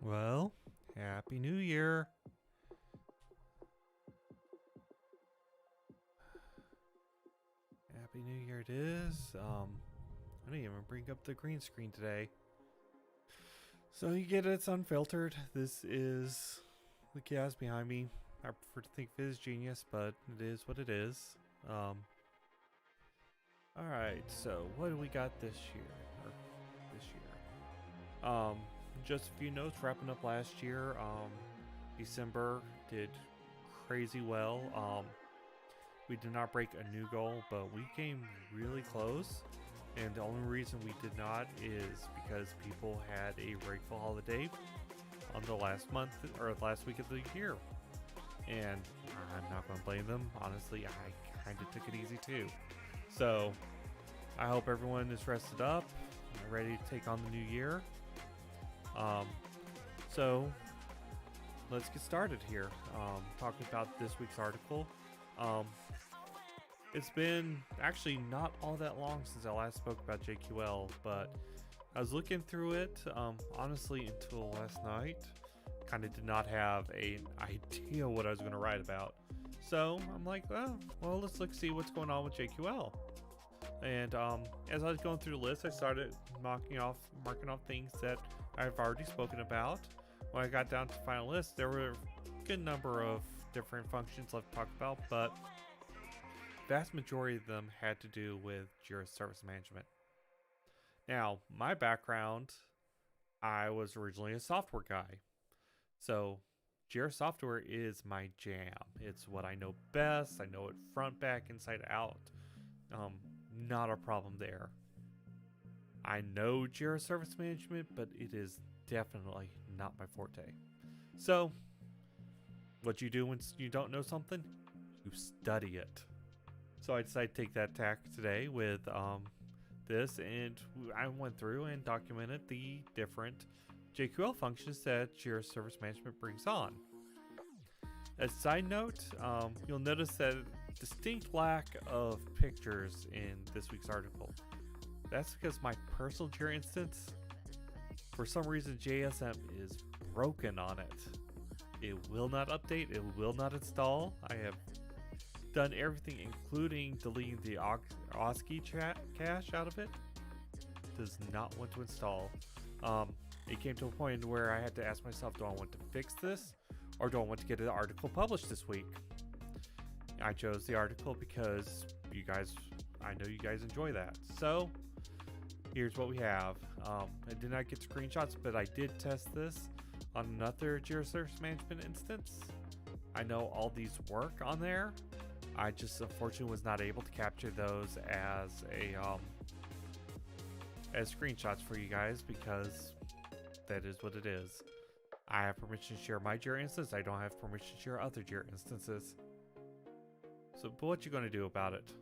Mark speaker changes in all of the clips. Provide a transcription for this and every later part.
Speaker 1: Well, Happy New Year. Happy New Year it is. I didn't even bring up the green screen today. So you get it, it's unfiltered. This is the chaos behind me. I prefer to think of it as genius, but it is what it is. Alright, so what do we got this year? Just a few notes wrapping up last year. December did crazy well. We did not break a new goal, but we came really close. And the only reason we did not is because people had a grateful holiday on the last month or last week of the year. And I'm not going to blame them. Honestly, I kind of took it easy too. So I hope everyone is rested up and ready to take on the new year. So let's get started here. Talking about this week's article. It's been actually not all that long since I last spoke about JQL, but I was looking through it, honestly, until last night. Kind of did not have an idea what I was going to write about. So I'm like, well, let's see what's going on with JQL. And as I was going through the list, I started marking off things that I've already spoken about. When I got down to the final list, there were a good number of different functions left to talk about, but vast majority of them had to do with Jira Service Management. Now, my background I was originally a software guy. So Jira software is my jam. It's what I know best. I know it front, back, inside out. Um, Not a problem there. I know Jira Service Management, but it is definitely not my forte. So, what you do when you don't know something? You study it. So I decided to take that tack today with this, and I went through and documented the different JQL functions that Jira Service Management brings on. As a side note, you'll notice that distinct lack of pictures in this week's article. That's because my personal Jira instance, for some reason, JSM is broken on it. It will not update, it will not install. I have done everything, including deleting the OSCI cache out of it. Does not want to install. It came to a point where I had to ask myself, do I want to fix this, or do I want to get an article published this week? I chose the article because I know you guys enjoy that. So here's what we have. I did not get screenshots, but I did test this on another Jira Service Management instance. I know all these work on there. I just unfortunately was not able to capture those as screenshots for you guys because that is what it is. I have permission to share my Jira instance. I don't have permission to share other Jira instances. So, but what you going to do about it?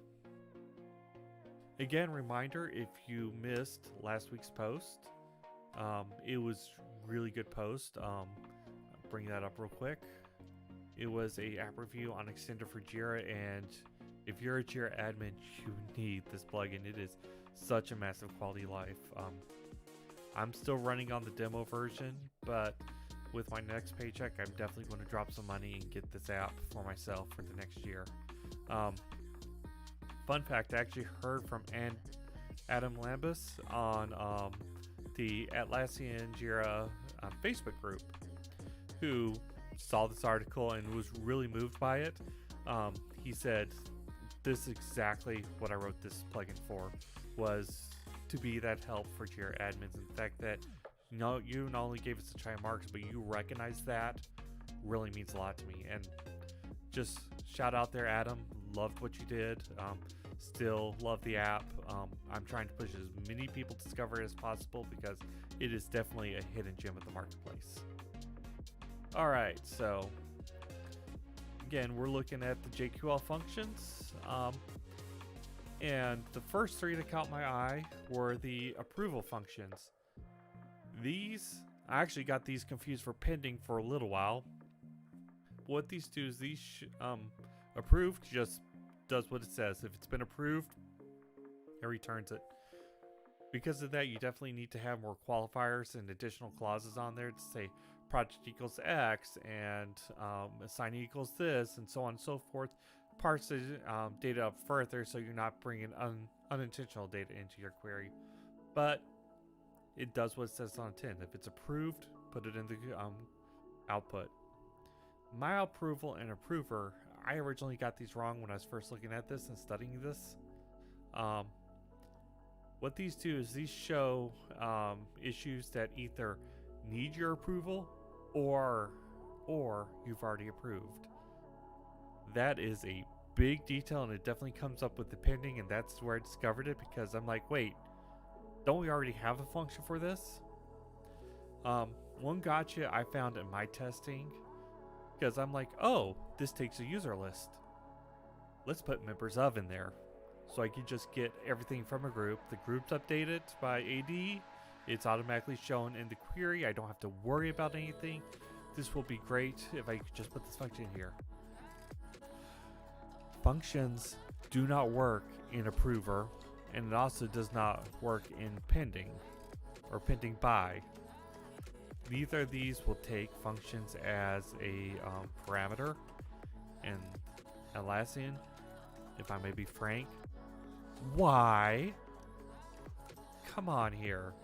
Speaker 1: Again, reminder, if you missed last week's post, it was really good post. I'll bring that up real quick. It was a app review on Extender for Jira, and if you're a Jira admin, you need this plugin. It is such a massive quality of life. I'm still running on the demo version, but with my next paycheck, I'm definitely going to drop some money and get this app for myself for the next year. Fun fact, I actually heard from Adam Lambus on the Atlassian Jira Facebook group, who saw this article and was really moved by it. He said, this is exactly what I wrote this plugin for, was to be that help for Jira admins. And the fact that you not only gave us the try marks, but you recognize that really means a lot to me. And just shout out there, Adam. Loved what you did. Still love the app. I'm trying to push as many people to discover it as possible because it is definitely a hidden gem of the marketplace. Alright, so again, we're looking at the JQL functions. And the first three that caught my eye were the approval functions. These, I actually got these confused for pending for a little while. What these do is approved just does what it says. If it's been approved, it returns it. Because of that, you definitely need to have more qualifiers and additional clauses on there to say project equals X and assignee equals this, and so on and so forth. Parse the data up further so you're not bringing unintentional data into your query. But it does what it says on the tin. If it's approved, put it in the output. My approval and approver, I originally got these wrong when I was first looking at this and studying this. What these do is these show issues that either need your approval or you've already approved. That is a big detail, and it definitely comes up with the pending, and that's where I discovered it, because I'm like, wait, don't we already have a function for this? One gotcha I found in my testing, because I'm like, oh, this takes a user list. Let's put members of in there. So I can just get everything from a group. The group's updated by AD. It's automatically shown in the query. I don't have to worry about anything. This will be great if I could just put this function in here. Functions do not work in approver, and it also does not work in pending or pending by. Neither of these will take functions as a parameter. And Atlassian, if I may be frank, why? Come on here.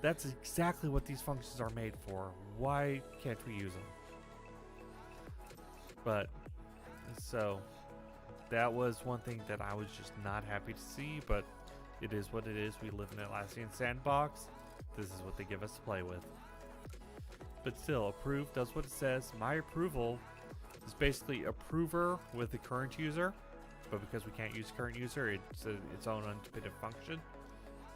Speaker 1: That's exactly what these functions are made for. Why can't we use them? But, so, that was one thing that I was just not happy to see, but it is what it is. We live in an Atlassian sandbox. this is what they give us to play with. But still, approve does what it says. My approval is basically approver with the current user, but because we can't use current user, it's its own independent function,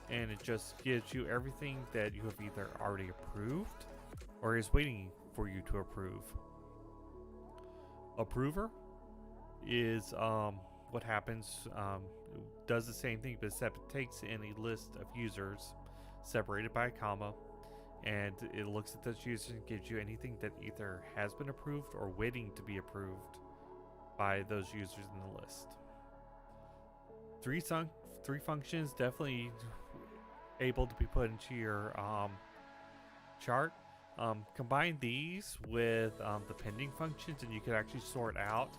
Speaker 1: and it just gives you everything that you have either already approved or is waiting for you to approve. Approver is what happens, does the same thing, but except it takes in a list of users separated by a comma, and it looks at those users and gives you anything that either has been approved or waiting to be approved by those users in the list. Three functions definitely able to be put into your chart. Combine these with the pending functions, and you could actually sort out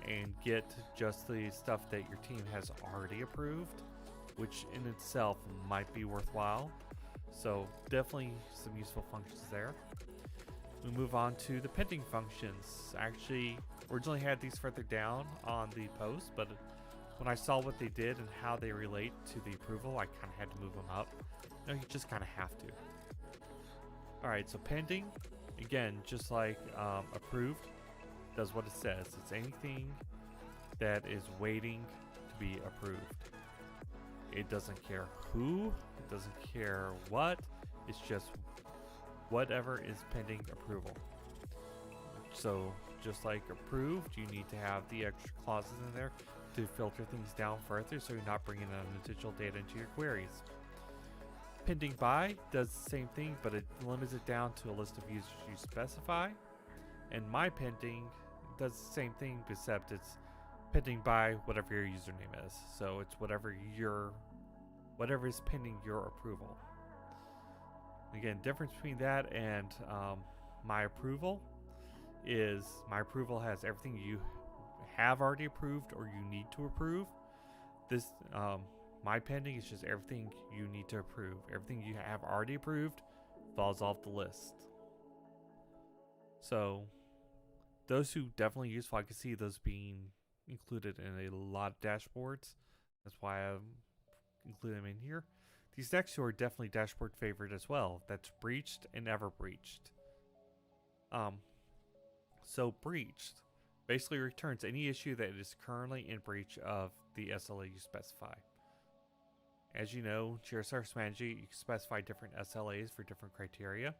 Speaker 1: and get just the stuff that your team has already approved, which in itself might be worthwhile. So definitely some useful functions there. We move on to the pending functions. I actually originally had these further down on the post, but when I saw what they did and how they relate to the approval, I kind of had to move them up. You just kind of have to. Alright, so pending, again, just like approved, does what it says. It's anything that is waiting to be approved. It doesn't care who, it doesn't care what, it's just whatever is pending approval. So just like approved, you need to have the extra clauses in there to filter things down further so you're not bringing unofficial data into your queries. Pending by does the same thing, but it limits it down to a list of users you specify. And my pending does the same thing, except it's pending by whatever your username is. So it's whatever is pending your approval. Again, difference between that and my approval is my approval has everything you have already approved or you need to approve. This my pending is just everything you need to approve. Everything you have already approved falls off the list. So those two definitely useful. I can see those being included in a lot of dashboards. That's why I include them in here. These next two are definitely dashboard favorite as well. That's breached and ever breached. So breached basically returns any issue that is currently in breach of the SLA you specify. As you know, Jira Service Manager, you can specify different SLAs for different criteria.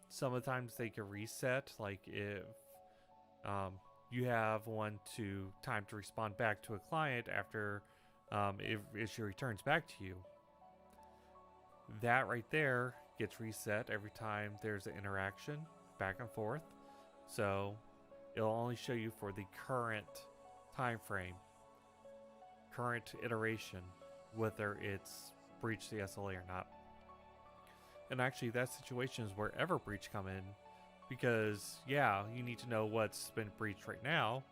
Speaker 1: Some of the times they can reset, like if you have time to respond back to a client after if issue returns back to you. That right there gets reset every time there's an interaction back and forth. So it'll only show you for the current time frame, current iteration, whether it's breached the SLA or not. And actually that situation is where ever breach come in, because yeah, you need to know what's been breached right now,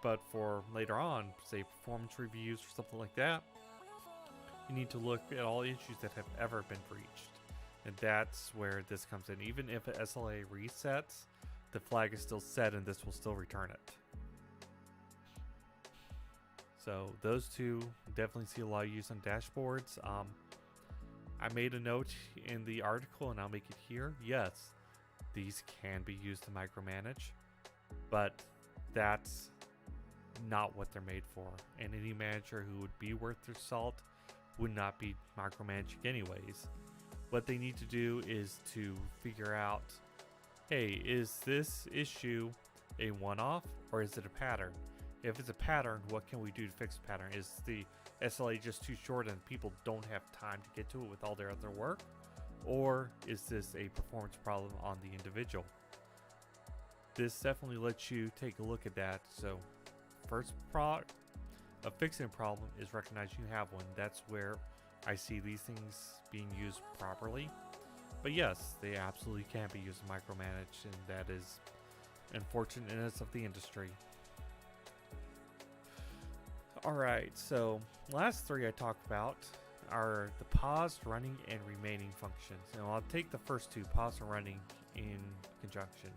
Speaker 1: but for later on, say performance reviews or something like that, you need to look at all issues that have ever been breached. And that's where this comes in. Even if an SLA resets, the flag is still set and this will still return it. So those two definitely see a lot of use on dashboards. I made a note in the article and I'll make it here. Yes, these can be used to micromanage, but that's not what they're made for. And any manager who would be worth their salt would not be micromanaging anyways. What they need to do is to figure out, hey, is this issue a one-off or is it a pattern? If it's a pattern, what can we do to fix the pattern? Is the SLA just too short and people don't have time to get to it with all their other work? Or is this a performance problem on the individual? This definitely lets you take a look at that. So first product of fixing a problem is recognize you have one. That's where I see these things being used properly. But yes, they absolutely can be used to micromanage, and that is unfortunateness of the industry. Alright, so last three I talked about are the paused, running, and remaining functions. And I'll take the first two, paused and running, in conjunction.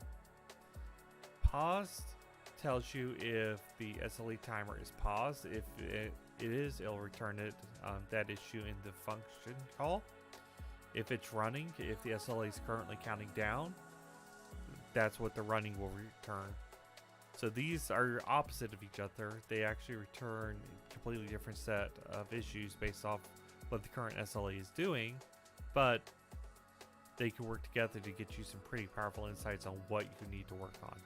Speaker 1: Paused tells you if the SLA timer is paused. If it is, it'll return that issue in the function call. if it's running, if the SLA is currently counting down, that's what the running will return. So these are opposite of each other. They actually return a completely different set of issues based off what the current SLA is doing, but they can work together to get you some pretty powerful insights on what you need to work on.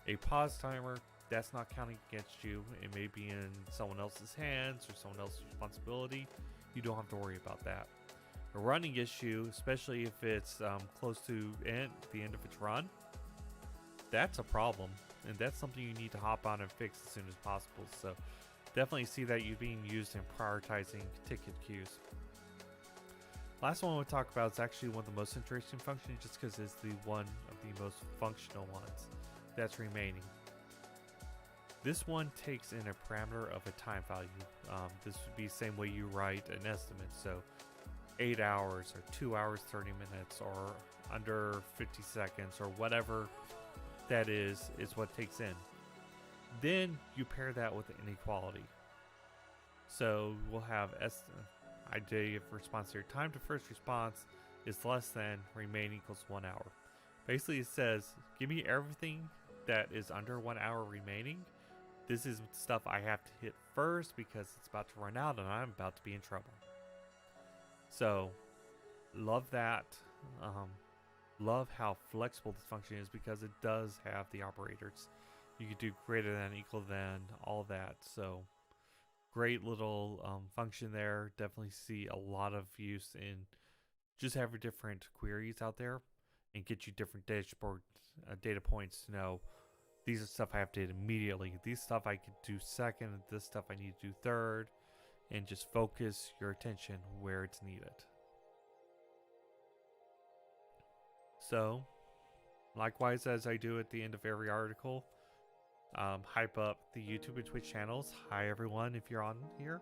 Speaker 1: A pause timer, that's not counting against you. It may be in someone else's hands or someone else's responsibility. You don't have to worry about that. A running issue, especially if it's close to the end of its run, that's a problem, and that's something you need to hop on and fix as soon as possible. So definitely see that you being used in prioritizing ticket queues. Last one we'll talk about is actually one of the most interesting functions, just because it's the one of the most functional ones that's remaining. This one takes in a parameter of a time value. This would be the same way you write an estimate. So 8 hours or 2 hours 30 minutes or under 50 seconds or whatever that is what takes in. Then you pair that with inequality. So we'll have idea of response here. Time to first response is less than remaining equals 1 hour. Basically it says, give me everything that is under 1 hour remaining. This is stuff I have to hit first because it's about to run out and I'm about to be in trouble. So love that. Love how flexible this function is because it does have the operators. You could do greater than, equal than, all that. So great little function there. Definitely see a lot of use in just having different queries out there and get you different dashboard data points to know these are stuff I have to hit immediately. These stuff I could do second. This stuff I need to do third. And just focus your attention where it's needed. So, likewise, as I do at the end of every article, hype up the YouTube and Twitch channels. Hi everyone, if you're on here.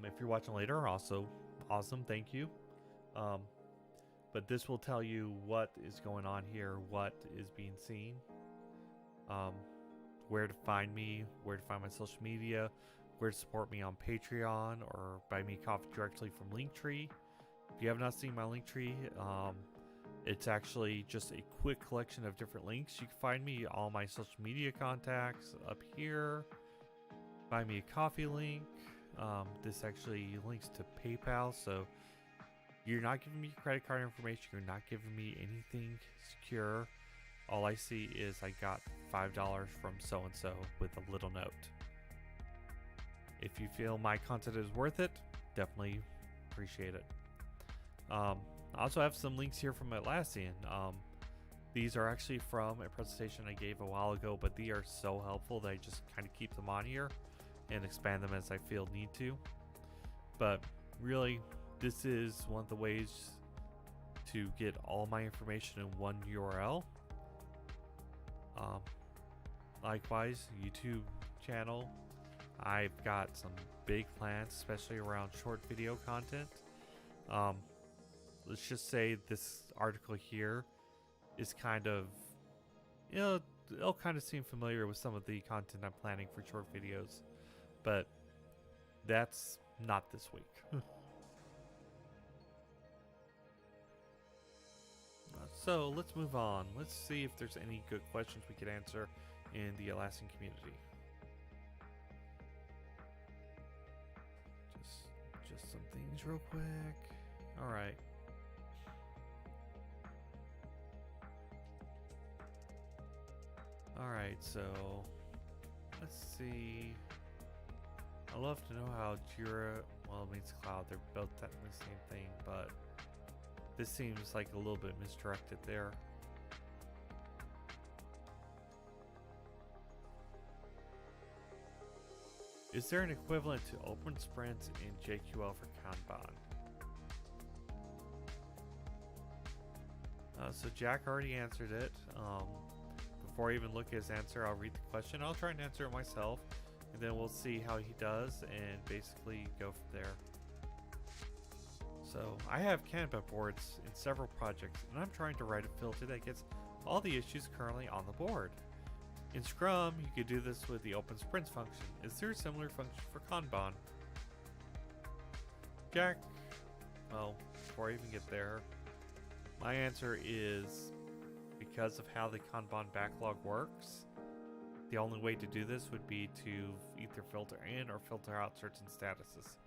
Speaker 1: If you're watching later, also awesome, thank you. But this will tell you what is going on here, what is being seen, where to find me, where to find my social media, where to support me on Patreon or buy me coffee directly from Linktree. If you have not seen my Linktree, it's actually just a quick collection of different links. You can find me all my social media contacts up here. Buy me a coffee link. This actually links to PayPal, so you're not giving me credit card information. You're not giving me anything secure. All I see is I got $5 from so-and-so with a little note. If you feel my content is worth it, definitely appreciate it. I also have some links here from Atlassian. These are actually from a presentation I gave a while ago, but they are so helpful that I just kind of keep them on here and expand them as I feel need to. But really, this is one of the ways to get all my information in one URL. Likewise, YouTube channel. I've got some big plans, especially around short video content. Let's just say this article here is kind of, it'll kind of seem familiar with some of the content I'm planning for short videos, but that's not this week. So let's move on. Let's see if there's any good questions we could answer in the Atlassian community. Just some things real quick. All right. All right, so let's see. I'd love to know how Jira, well, it means cloud. They're both technically the same thing, but this seems like a little bit misdirected there. Is there an equivalent to open sprints in JQL for Kanban? So Jack already answered it. Before I even look at his answer, I'll read the question. I'll try and answer it myself, and then we'll see how he does and basically go from there. So I have Kanban boards in several projects, and I'm trying to write a filter that gets all the issues currently on the board. In Scrum, you could do this with the open sprints function. Is there a similar function for Kanban? Jack, well, before I even get there. My answer is because of how the Kanban backlog works, the only way to do this would be to either filter in or filter out certain statuses.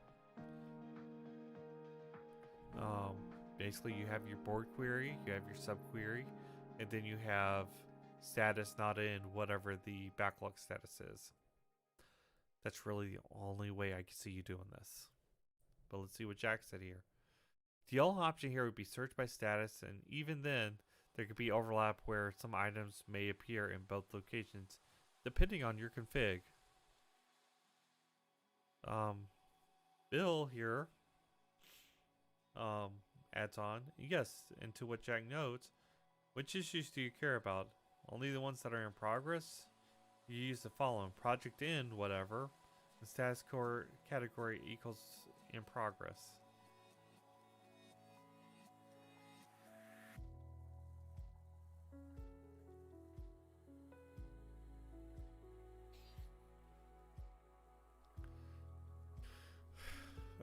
Speaker 1: Basically, you have your board query, you have your subquery, and then you have status not in whatever the backlog status is. That's really the only way I can see you doing this. But let's see what Jack said here. The only option here would be search by status, and even then, there could be overlap where some items may appear in both locations, depending on your config. Bill here adds on, yes, and to what Jack notes, which issues do you care about? Only the ones that are in progress? You use the following: project in whatever, the status category equals in progress.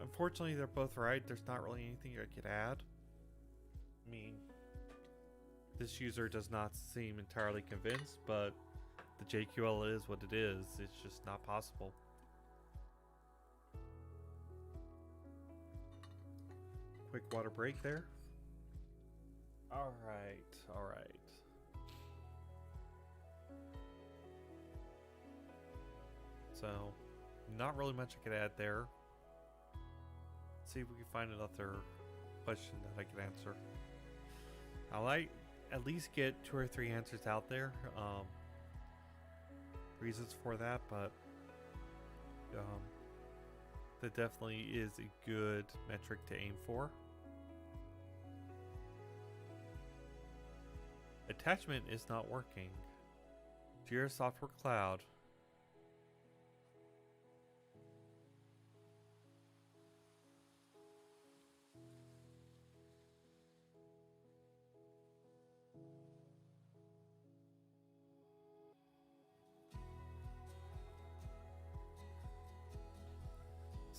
Speaker 1: Unfortunately, they're both right. There's not really anything I could add. I mean, this user does not seem entirely convinced, but the JQL is what it is. It's just not possible. Quick water break there. All right. So, not really much I could add there. See if we can find another question that I can answer. I like at least get 2 or 3 answers out there. Reasons for that, but that definitely is a good metric to aim for. Attachment is not working. Jira Software Cloud.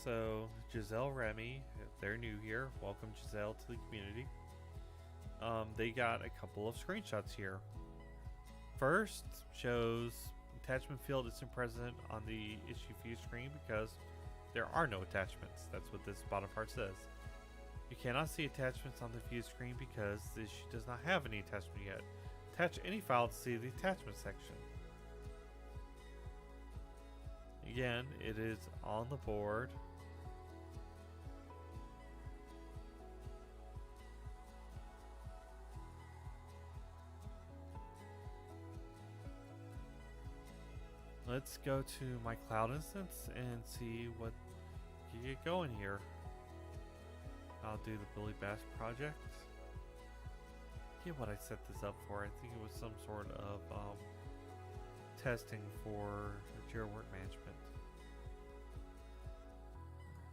Speaker 1: So, Giselle Remy, if they're new here, welcome Giselle to the community. They got a couple of screenshots here. First shows attachment field isn't present on the issue view screen because there are no attachments. That's what this bottom part says. You cannot see attachments on the view screen because the issue does not have any attachment yet. Attach any file to see the attachment section. Again, it is on the board. Let's go to my cloud instance and see what can get going here. I'll do the Billy Bash project. I forget what I set this up for. I think it was some sort of testing for Jira Work Management.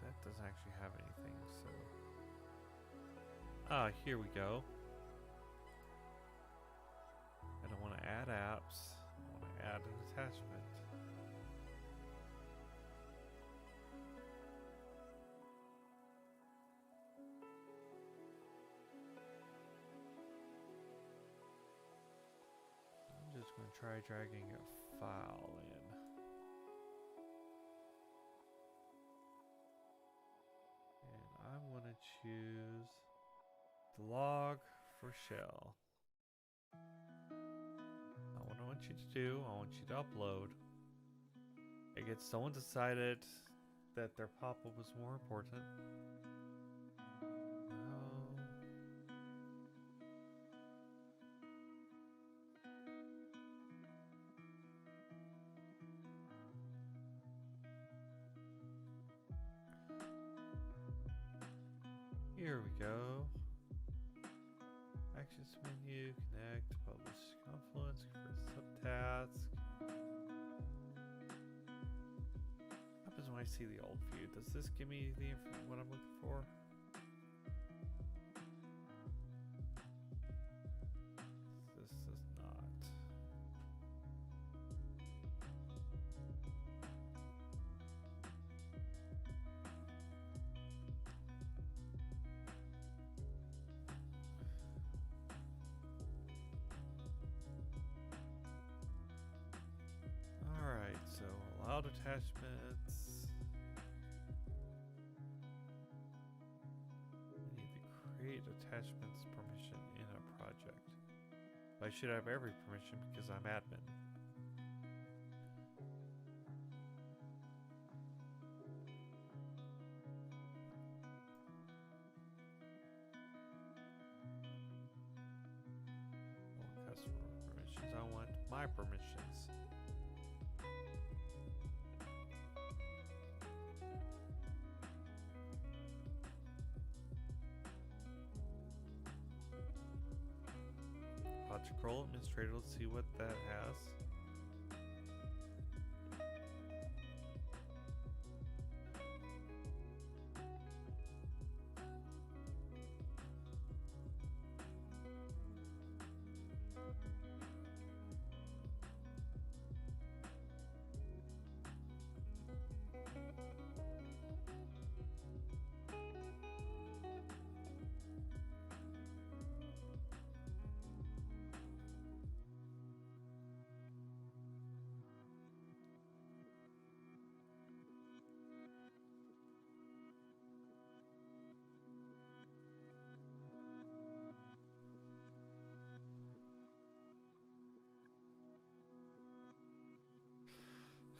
Speaker 1: That doesn't actually have anything, so... here we go. I don't want to add apps. I want to add an attachment. I'm just going to try dragging a file in. And I want to choose the log for shell. What I want you to do, I want you to upload. I guess someone decided that their pop-up was more important. Here we go. Actions menu, connect, publish Confluence, create subtask. What happens when I see the old view? Does this give me the what I'm looking for? This does not. Cloud attachments. I need to create attachments permission in a project. I should have every permission because I'm admin. Customer permissions. I want my permissions. Scroll administrator, let's see what that has.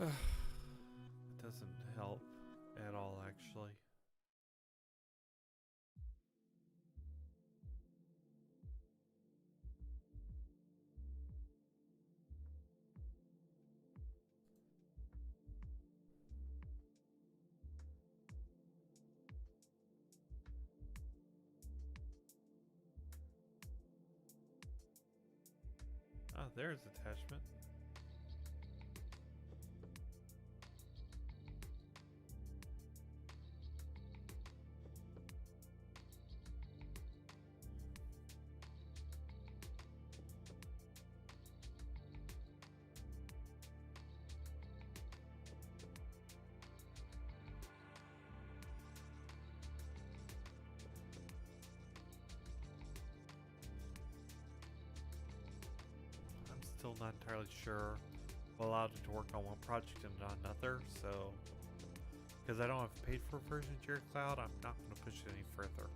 Speaker 1: It doesn't help at all, actually. Ah, there's attachment. Still not entirely sure. I'm allowed to work on one project and not another, so because I don't have paid for version of Jira Cloud, I'm not going to push it any further.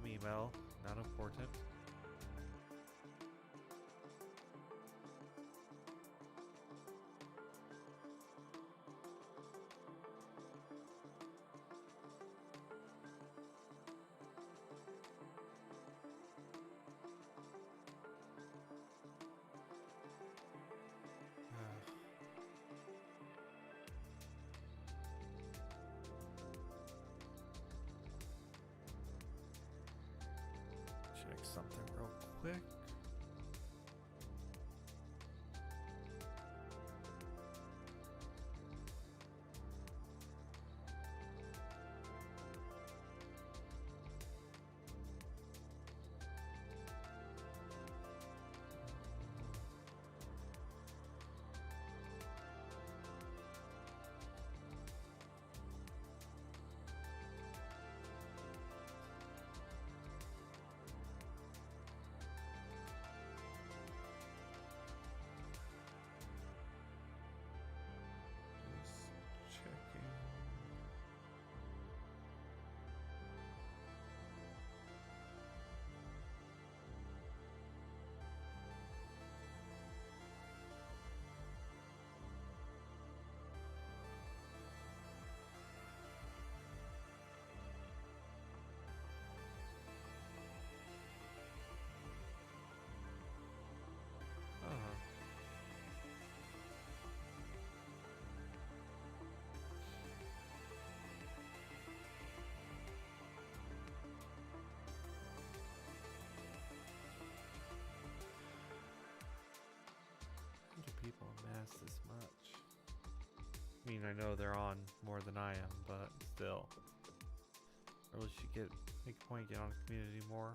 Speaker 1: Email, not important. Check something real quick. People amass this much. I mean, I know they're on more than I am, but still. Really should make a point, get on community more.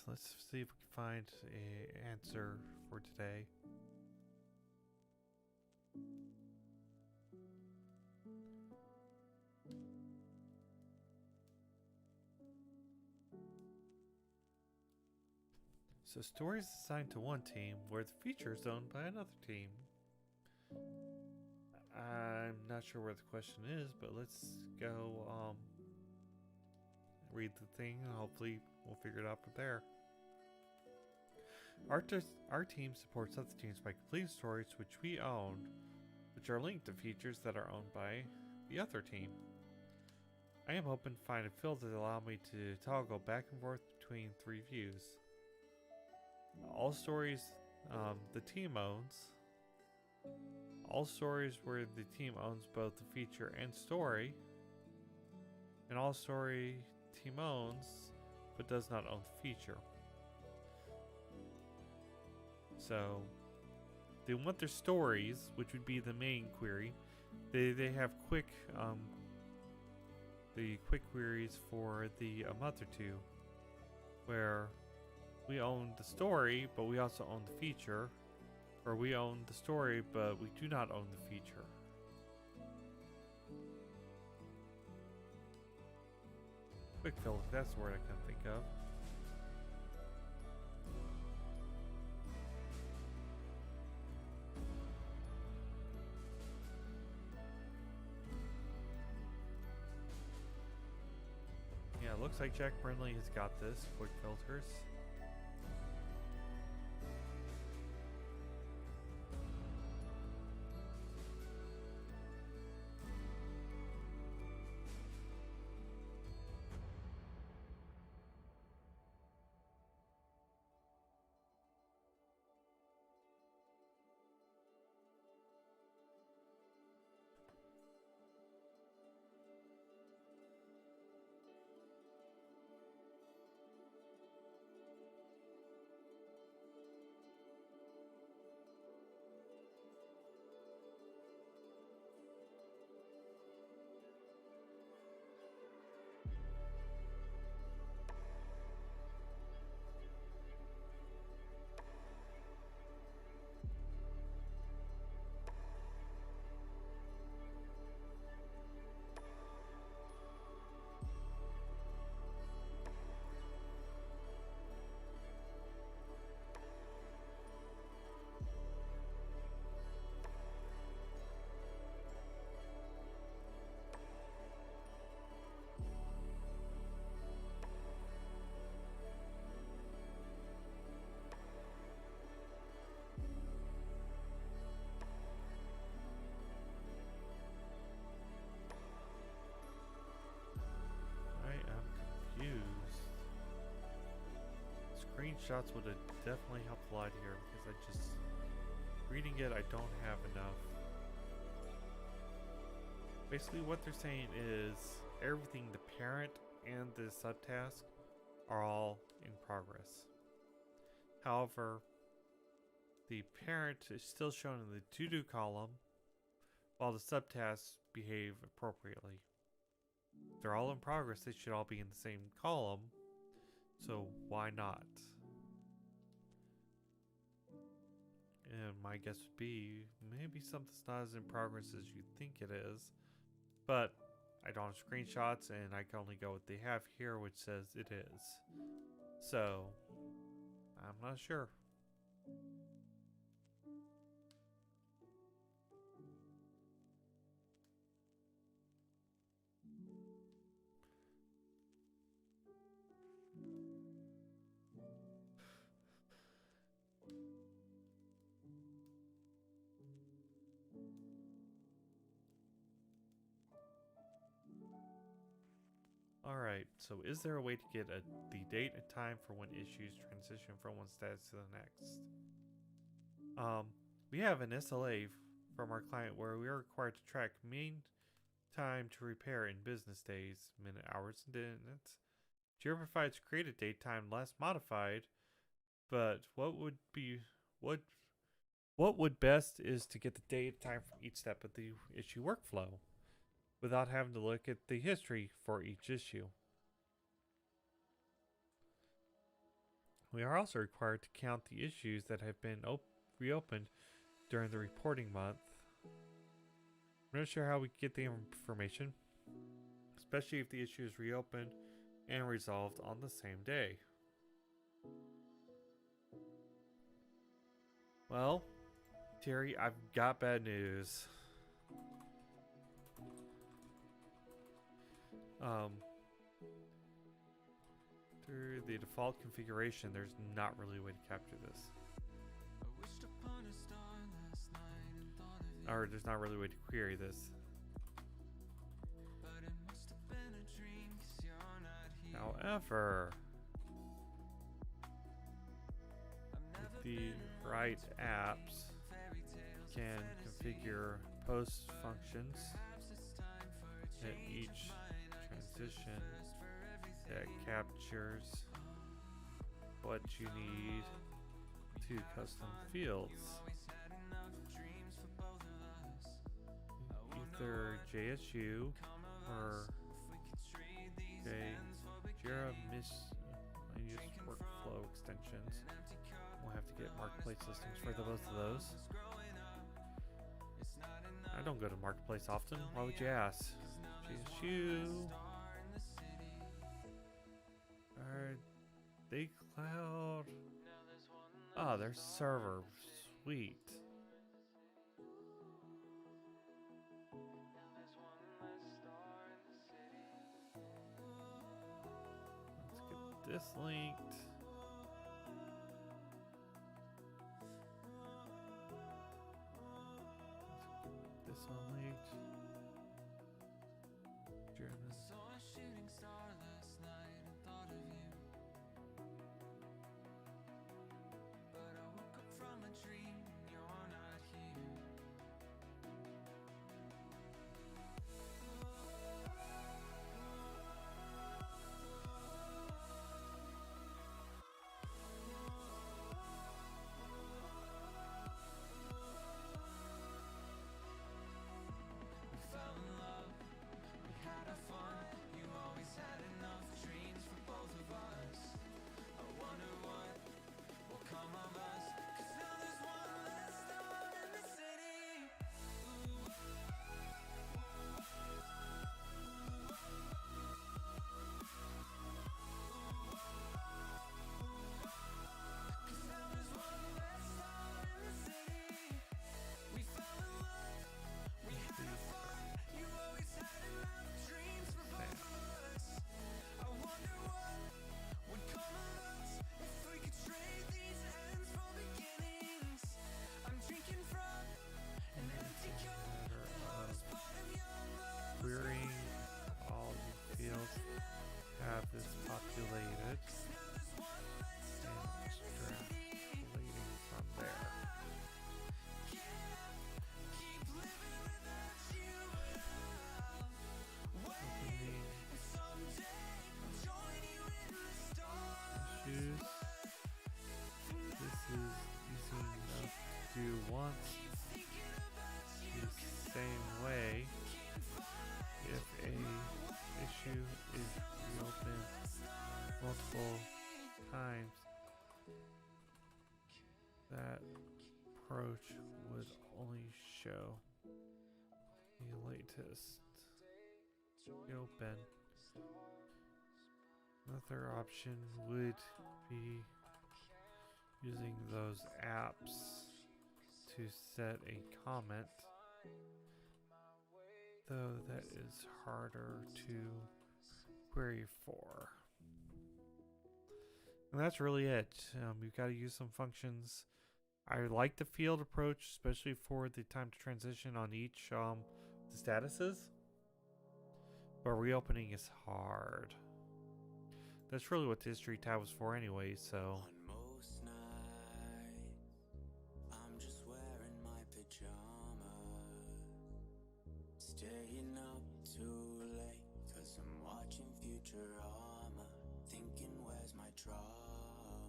Speaker 1: let's see if we can find a answer for today. So stories assigned to one team where the feature is owned by another team. I'm not sure where the question is, but let's go read the thing and hopefully we'll figure it out from there. Our team supports other teams by completing stories which we own, which are linked to features that are owned by the other team. I am hoping to find a filter that allow me to toggle back and forth between three views. All stories the team owns. All stories where the team owns both the feature and story. And all story team owns but does not own the feature. So they want their stories, which would be the main query. They have quick the quick queries for the other two, where we own the story, but we also own the feature, or we own the story, but we do not own the feature. Quick filter, that's the word I can think of. Yeah, it looks like Jack Brindley has got this. Quick filters. Screenshots would have definitely helped a lot here, because reading it, I don't have enough. Basically what they're saying is everything, the parent and the subtask, are all in progress. However, the parent is still shown in the to-do column, while the subtasks behave appropriately. They're all in progress, they should all be in the same column, so why not? And my guess would be maybe something's not as in progress as you think it is, but I don't have screenshots and I can only go with what they have here, which says it is. So I'm not sure. Alright, so is there a way to get the date and time for when issues transition from one status to the next? We have an SLA from our client where we are required to track mean time to repair in business days, minute, hours, and minutes. Jira provides created date time last modified, but what would best is to get the date time from each step of the issue workflow, without having to look at the history for each issue. We are also required to count the issues that have been reopened during the reporting month. I'm not sure how we get the information, especially if the issue is reopened and resolved on the same day. Well, Terry, I've got bad news. Through the default configuration, there's not really a way to capture this. Or there's not really a way to query this. However, with the right apps can configure post functions at each transition that captures what you need to custom fields. Either JSU or Jira miscellaneous workflow extensions. We'll have to get marketplace listings for both of those. I don't go to marketplace often. Why would you ask? JSU. Are they cloud? Oh, their server. Sweet. Let's get this linked. Let's get this one linked. German. Querying all the fields have this populated and extrapolating from there. Issues. This is easy enough to do once. The same way. If a issue is reopened multiple times, that approach would only show the latest reopen. Another option would be using those apps to set a comment, though that is harder to query for. And that's really it. You've got to use some functions. I like the field approach, especially for the time to transition on each the statuses. But reopening is hard. That's really what the history tab was for anyway, so.
Speaker 2: On most nights, I'm just wearing my pajamas, staying up too late, 'cause I'm watching Futurama, thinking where's my trauma,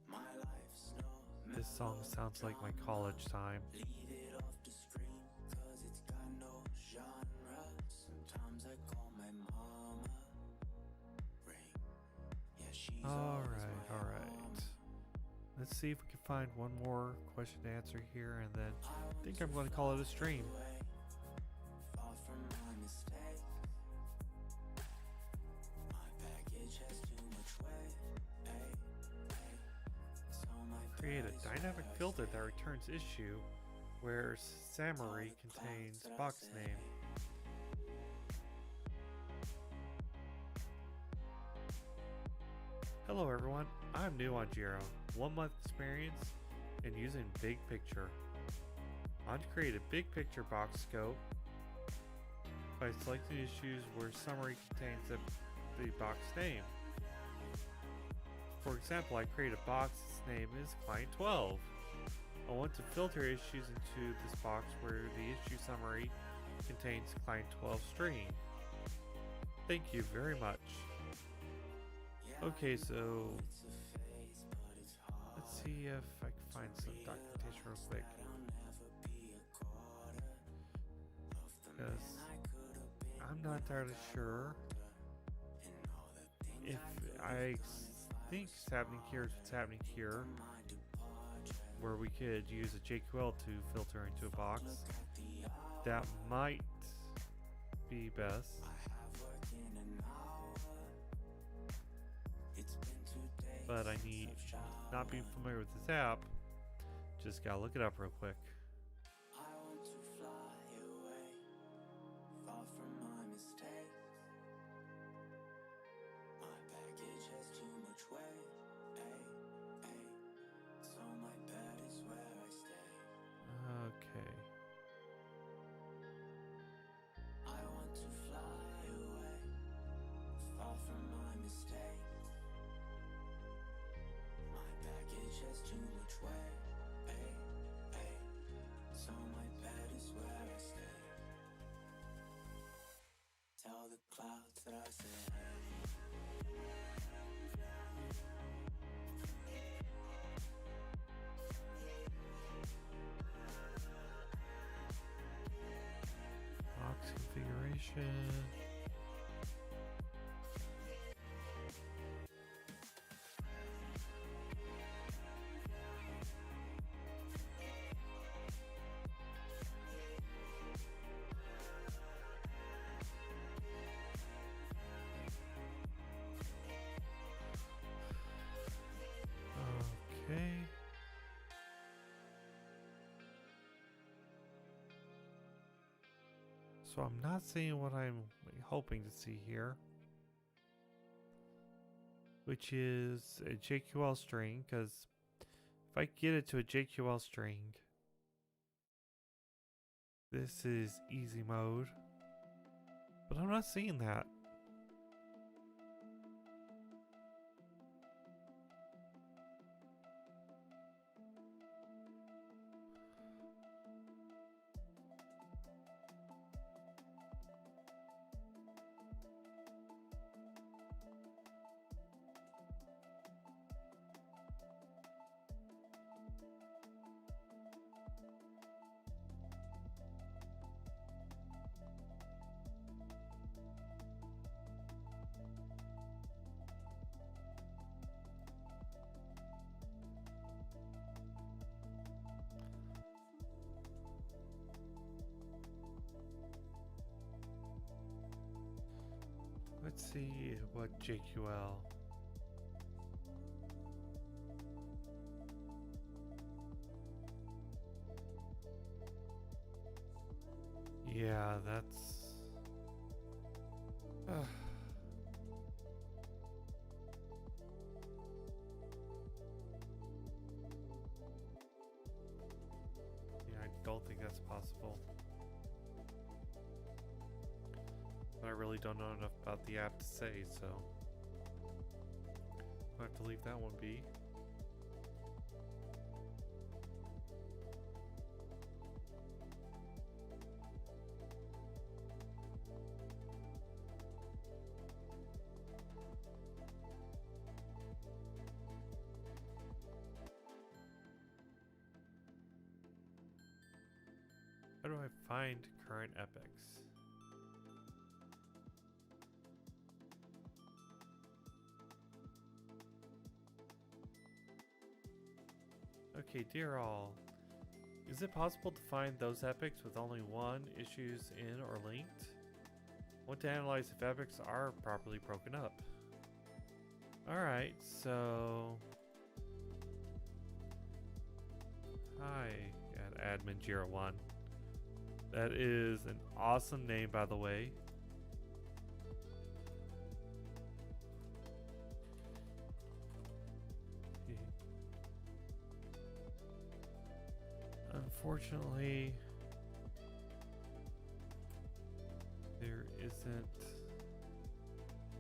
Speaker 2: my life's no
Speaker 1: This song sounds like my college time.
Speaker 2: leave it off the screen, 'cause it's got no genre. Sometimes I call my mama, ring,
Speaker 1: Alright. Let's see if we can find one more question to answer here, and then I think I'm going to call it a stream.
Speaker 2: Far from my mistakes. My baggage has too much weight. So my
Speaker 1: Create
Speaker 2: bad
Speaker 1: a
Speaker 2: is
Speaker 1: dynamic
Speaker 2: where I
Speaker 1: filter
Speaker 2: stay.
Speaker 1: that returns issue where summary contains box name. Hello everyone, I'm new on Jira. 1 month experience in using Big Picture. I want to create a big picture box scope by selecting issues where summary contains the box name. For example, I create a box, its name is Client 12. I want to filter issues into this box where the issue summary contains Client 12 string. Thank you very much. Okay, so let's see if I can find some documentation real quick. Because I'm not entirely sure if I think what's happening here is what's happening here, where we could use a JQL to filter into a box. That might be best. But I need, not being familiar with this app, just gotta look it up real quick.
Speaker 2: I want to fly away, far from my mistakes. My baggage has too much weight, so my bed is where I stay.
Speaker 1: Okay.
Speaker 2: I want to fly away, far from my mistakes. My baggage has too much weight, so my bed is where I stay. Tell the clouds that I say
Speaker 1: Box configuration. Okay. So I'm not seeing what I'm hoping to see here, which is a JQL string, because if I get it to a JQL string, this is easy mode, but I'm not seeing that. Let's see what JQL. Yeah, that's. Yeah, I don't think that's possible. But I really don't know enough about the app to say, so I'll have to leave that one be. How do I find current epics? Okay, dear all. Is it possible to find those epics with only one issues in or linked? I want to analyze if epics are properly broken up. Alright, so... Hi, at admin Jira 1. That is an awesome name, by the way. Unfortunately, there isn't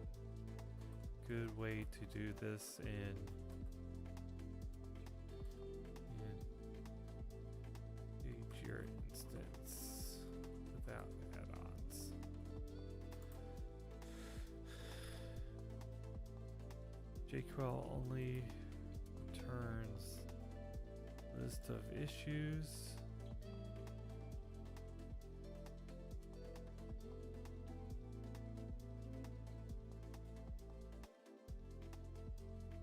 Speaker 1: a good way to do this in a Jira instance without add-ons. JQL only returns list of issues.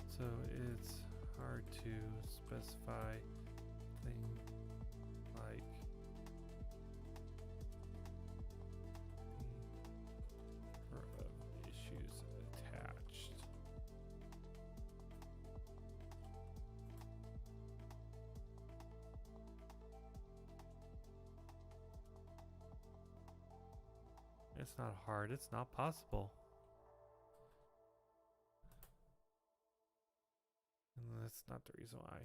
Speaker 1: So it's hard to specify things like number of issues attached. It's not hard, it's not possible. And that's not the reason why.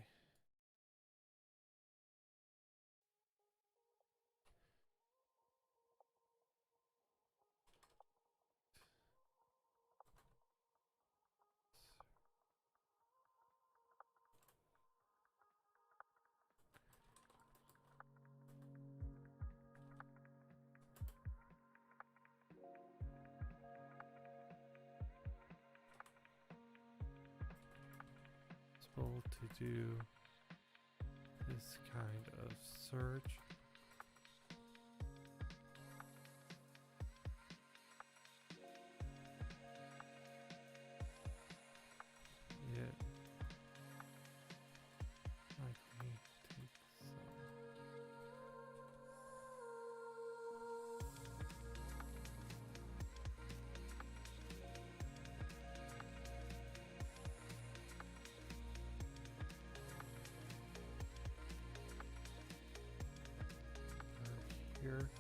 Speaker 1: To do this kind of search. It likely takes some. Here.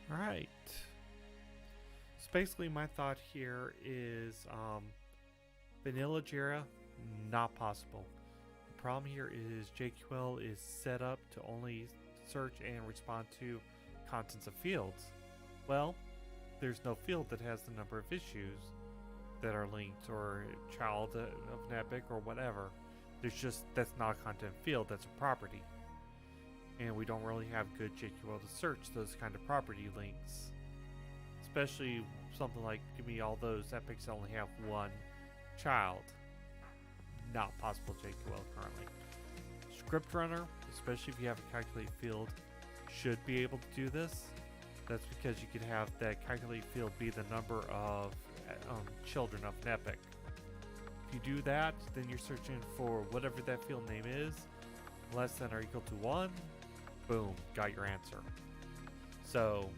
Speaker 1: Alright. So basically my thought here is vanilla Jira, not possible. The problem here is JQL is set up to only search and respond to contents of fields. Well, there's no field that has the number of issues that are linked or child of an epic or whatever. That's not a content field, that's a property. And we don't really have good JQL to search those kind of property links. Especially something like, give me all those epics that only have one child. Not possible JQL currently. Script runner, especially if you have a calculate field, should be able to do this. That's because you could have that calculate field be the number of children of an epic. If you do that, then you're searching for whatever that field name is, less than or equal to 1. Boom, got your answer. So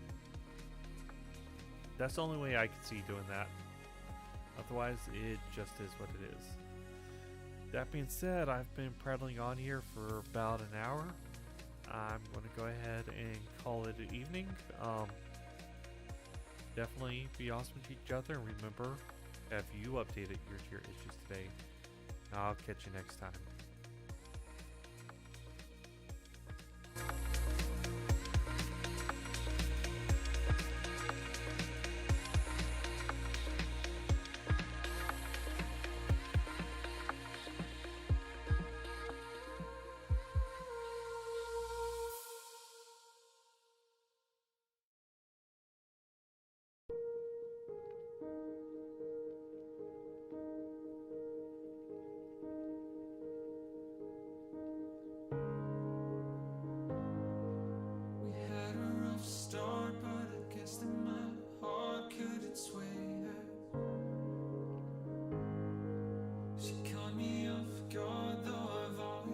Speaker 1: that's the only way I could see doing that. Otherwise, it just is what it is. that being said, I've been prattling on here for about an hour. I'm going to go ahead and call it an evening. Definitely be awesome to each other, and remember, have you updated your Jira issues today? I'll catch you next time.